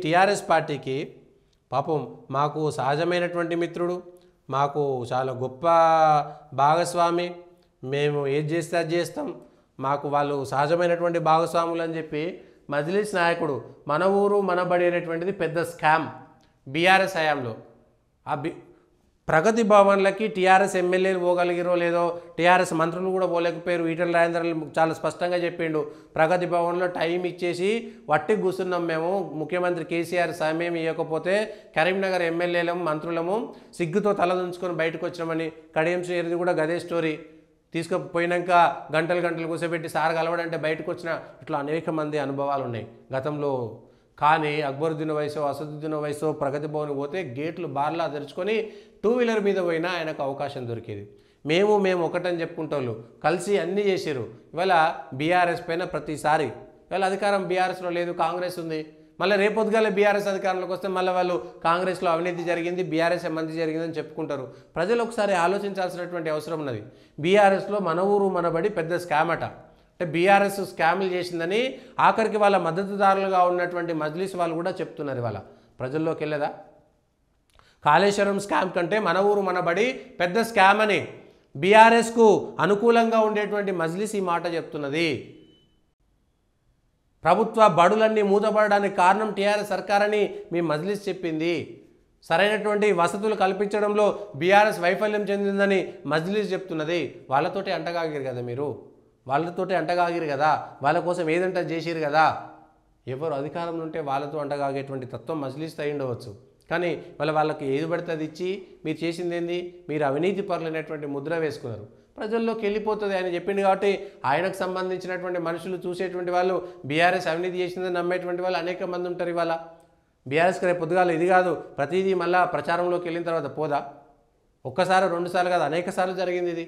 TRS పార్టీకి పాపం మాకు సహజమైనటువంటి మిత్రుడు, మాకు చాలా గొప్ప భాగస్వామి, మేము ఏది చేస్తే అది చేస్తాం, మాకు వాళ్ళు సహజమైనటువంటి భాగస్వాములు అని చెప్పి మజ్లిస్ నాయకుడు మన ఊరు మనబడి అనేటువంటిది పెద్ద స్కామ్ బీఆర్ఎస్ హయాంలో. ఆ ప్రగతి భవన్లకి టీఆర్ఎస్ ఎమ్మెల్యేలు పోగలిగిరో లేదో, టీఆర్ఎస్ మంత్రులు కూడా పోలేకపోయారు. ఈటెల రాజేందర్ చాలా స్పష్టంగా చెప్పిండు, ప్రగతి భవన్లో టైం ఇచ్చేసి వట్టి కూర్చున్నాం మేము, ముఖ్యమంత్రి కేసీఆర్ సమయం ఇవ్వకపోతే కరీంనగర్ ఎమ్మెల్యేలము మంత్రులము సిగ్గుతో తలదించుకొని బయటకు వచ్చినామని. కడియం శ్రీహరిది కూడా గదే స్టోరీ. తీసుకుపోయినాక గంటలు గంటలు కూర్చోబెట్టి సార్ కలవడంటే బయటకు వచ్చిన ఇట్లా అనేక మంది అనుభవాలు ఉన్నాయి గతంలో. కానీ అక్బరుద్దీన్ వయసు అసదుద్దీన్ వయసు ప్రగతి భవన్ పోతే గేట్లు బార్లా తెరుచుకొని 2 వీలర్ మీద పోయినా ఆయనకు అవకాశం దొరికేది. మేము ఒకటని చెప్పుకుంటోళ్ళు కలిసి అన్నీ చేసారు. ఇవాళ బీఆర్ఎస్ పైన ప్రతిసారి ఇవాళ అధికారం బీఆర్ఎస్లో లేదు, కాంగ్రెస్ ఉంది. మళ్ళీ రేపొద్దుగాలే బీఆర్ఎస్ అధికారంలోకి వస్తే మళ్ళీ వాళ్ళు కాంగ్రెస్లో అవినీతి జరిగింది, బీఆర్ఎస్ మంచి జరిగిందని చెప్పుకుంటారు. ప్రజలు ఒకసారి ఆలోచించాల్సినటువంటి అవసరం ఉన్నది. బీఆర్ఎస్లో మన ఊరు మనబడి పెద్ద స్కామ్ అట. అంటే బీఆర్ఎస్ స్కామ్లు చేసిందని ఆఖరికి వాళ్ళ మద్దతుదారులుగా ఉన్నటువంటి మజ్లిస్ వాళ్ళు కూడా చెప్తున్నారు. ఇవాళ ప్రజల్లోకి వెళ్ళదా? కాళేశ్వరం స్కామ్ కంటే మన ఊరు మనబడి పెద్ద స్కామ్ అని బీఆర్ఎస్కు అనుకూలంగా ఉండేటువంటి మజ్లిస్ ఈ మాట చెప్తున్నది. ప్రభుత్వ బడులన్నీ మూతపడడానికి కారణం టీఆర్ఎస్ సర్కార్ అని మీ మజ్లిస్ చెప్పింది. సరైనటువంటి వసతులు కల్పించడంలో బీఆర్ఎస్ వైఫల్యం చెందిందని మజ్లిస్ చెప్తున్నది. వాళ్ళతోటి అంటగాగిరు కదా మీరు, వాళ్ళతోటి అంటగాగిరు కదా, వాళ్ళ కోసం ఏదంటే చేసిరు కదా. ఎవరు అధికారంలో ఉంటే వాళ్ళతో అంటగాగేటువంటి తత్వం మజ్లిస్ అయి ఉండవచ్చు. కానీ వాళ్ళకి ఏది పడితే అది ఇచ్చి మీరు చేసింది ఏంది, మీరు అవినీతి పరులైనటువంటి ముద్ర వేసుకున్నారు. ప్రజల్లోకి వెళ్ళిపోతుంది ఆయన చెప్పింది కాబట్టి ఆయనకు సంబంధించినటువంటి మనుషులు చూసేటువంటి వాళ్ళు బీఆర్ఎస్ అవినీతి చేసిందని నమ్మేటువంటి వాళ్ళు అనేక మంది ఉంటారు. ఇవాళ బీఆర్ఎస్కి రేపు పొద్దుగాల ఇది కాదు ప్రతిదీ మళ్ళీ ప్రచారంలోకి వెళ్ళిన తర్వాత పోదా? ఒక్కసారి 2 సార్లు కాదు అనేక సార్లు జరిగింది ఇది.